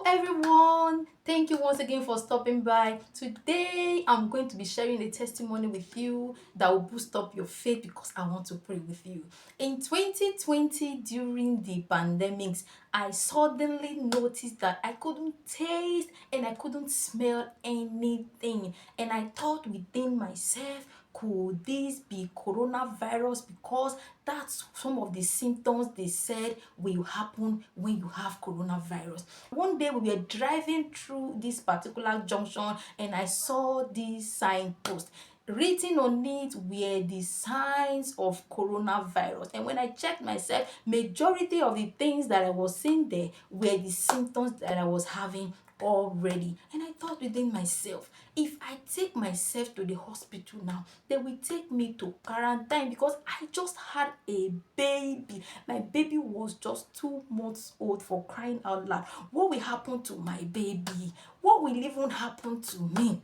Everyone, thank you once again for stopping by. Today I'm going to be sharing a testimony with you that will boost up your faith because I want to pray with you. In 2020, during the pandemics, I suddenly noticed that I couldn't taste and I couldn't smell anything, and I thought within myself, could this be coronavirus? Because that's some of the symptoms they said will happen when you have coronavirus. One day we were driving through this particular junction and I saw this signpost. Written on it were the signs of coronavirus, and when I checked myself, majority of the things that I was seeing there were the symptoms that I was having already. And I thought within myself, if I take myself to the hospital now, they will take me to quarantine because I just had a baby. My baby was just 2 months old, for crying out loud. What will happen to my baby? What will even happen to me?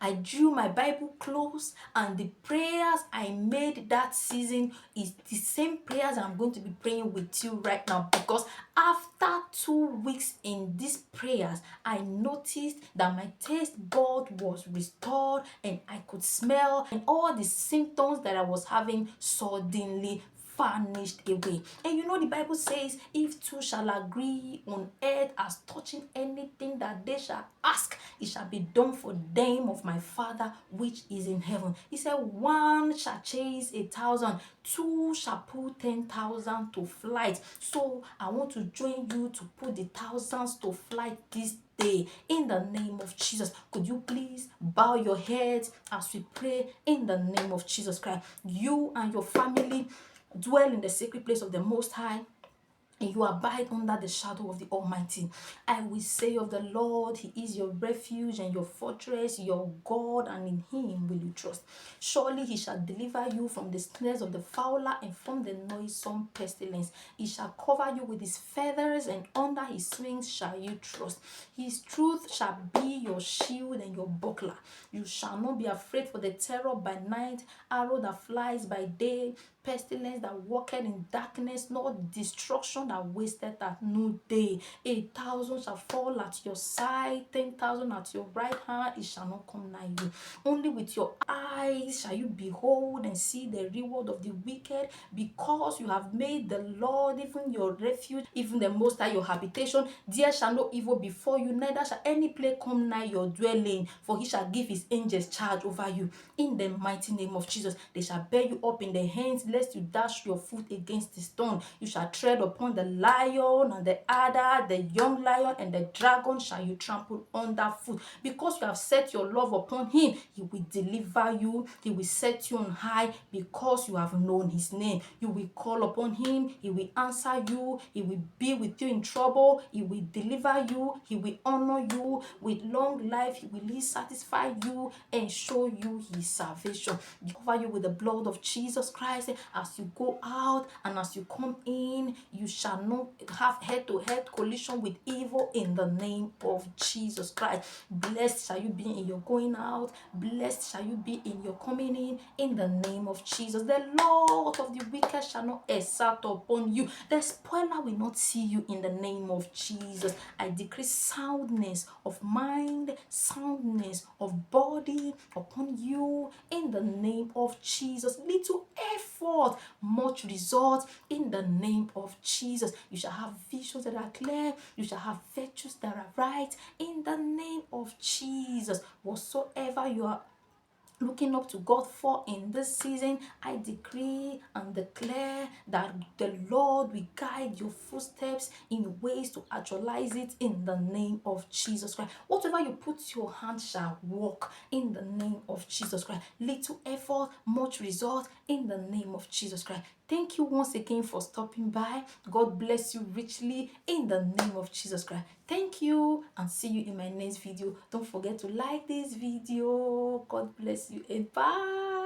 I drew my Bible close, and the prayers I made that season is the same prayers I'm going to be praying with you right now, because after 2 weeks in these prayers, I noticed that my taste bud was restored and I could smell, and all the symptoms that I was having suddenly vanished away. And you know, the Bible says, if two shall agree on earth as touching anything that they shall ask, it shall be done for them of my Father which is in heaven. He said, one shall chase 1,000, two shall put 10,000 to flight. So I want to join you to put the thousands to flight this day in the name of Jesus. Could you please bow your heads as we pray in the name of Jesus Christ? You and your family dwell in the secret place of the Most High, and you abide under the shadow of the Almighty. I will say of the Lord, He is your refuge and your fortress, your God, and in Him will you trust. Surely He shall deliver you from the snares of the fowler and from the noisome pestilence. He shall cover you with His feathers, and under His wings shall you trust. His truth shall be your shield and your buckler. You shall not be afraid for the terror by night, arrow that flies by day, pestilence that walketh in darkness, nor destruction that wasteth at noonday. 1,000 shall fall at your side, 10,000 at your right hand, it shall not come nigh you. Only with your eyes shall you behold and see the reward of the wicked, because you have made the Lord even your refuge, even the Most High your habitation. There shall no evil befall you, neither shall any plague come nigh your dwelling, for He shall give His angels charge over you. In the mighty name of Jesus, they shall bear you up in their hands, lest you dash your foot against the stone. You shall tread upon the lion and the adder, the young lion and the dragon shall you trample underfoot. Because you have set your love upon Him, He will deliver you. He will set you on high, because you have known His name. You will call upon Him, He will answer you. He will be with you in trouble. He will deliver you. He will honor you with long life. He will satisfy you and show you His salvation. Cover you with the blood of Jesus Christ. As you go out and as you come in, you shall not have head-to-head collision with evil in the name of Jesus Christ. Blessed shall you be in your going out. Blessed shall you be in your coming in the name of Jesus. The Lord of the wicked shall not exalt upon you. The spoiler will not see you in the name of Jesus. I decree soundness of mind, soundness of body upon you in the name of Jesus. Little effort, much result in the name of Jesus. You shall have visions that are clear. You shall have virtues that are right in the name of Jesus. Whatsoever you are looking up to God for in this season, I decree and declare that the Lord will guide your footsteps in ways to actualize it in the name of Jesus Christ. Whatever you put your hand shall work in the name of Jesus Christ. Little effort, much result in the name of Jesus Christ. Thank you once again for stopping by. God bless you richly in the name of Jesus Christ. Thank you, and see you in my next video. Don't forget to like this video. God bless you and bye.